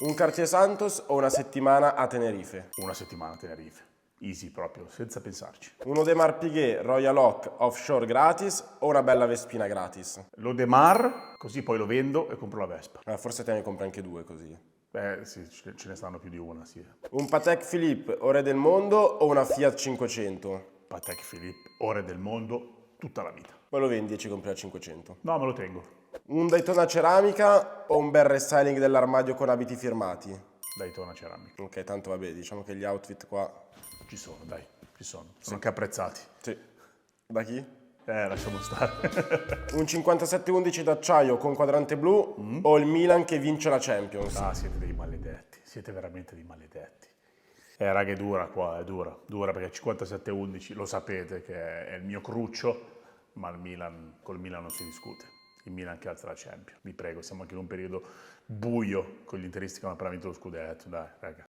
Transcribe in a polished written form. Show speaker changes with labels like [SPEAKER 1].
[SPEAKER 1] Un Cartier Santos o una settimana a Tenerife?
[SPEAKER 2] Una settimana a Tenerife. Easy proprio, senza pensarci.
[SPEAKER 1] Un Audemars Piguet Royal Oak offshore gratis o una bella Vespina gratis?
[SPEAKER 2] L'Audemars, così poi lo vendo e compro la Vespa.
[SPEAKER 1] Forse te ne compri anche due così.
[SPEAKER 2] Sì, ce ne stanno più di una, sì.
[SPEAKER 1] Un Patek Philippe Ore del Mondo o una Fiat 500?
[SPEAKER 2] Patek Philippe, ore del mondo, tutta la vita.
[SPEAKER 1] Poi lo vendi e ci compri la 500.
[SPEAKER 2] No, me lo tengo.
[SPEAKER 1] Un Daytona Ceramica o un bel restyling dell'armadio con abiti firmati?
[SPEAKER 2] Daytona Ceramica.
[SPEAKER 1] Ok, tanto vabbè, diciamo che gli outfit qua...
[SPEAKER 2] Ci sono, dai, ci sono. Sono anche apprezzati.
[SPEAKER 1] Sì. Da chi?
[SPEAKER 2] Lasciamo stare.
[SPEAKER 1] Un 57-11 d'acciaio con quadrante blu o il Milan che vince la Champions?
[SPEAKER 2] Ah, siete dei maledetti, siete veramente dei maledetti. Raga, è dura qua, è dura. Dura perché 57-11 lo sapete che è il mio cruccio, ma col Milan non si discute. Il Milan che alza la Champions. Vi prego, siamo anche in un periodo buio con gli interisti che hanno appena vinto lo scudetto, dai, raga.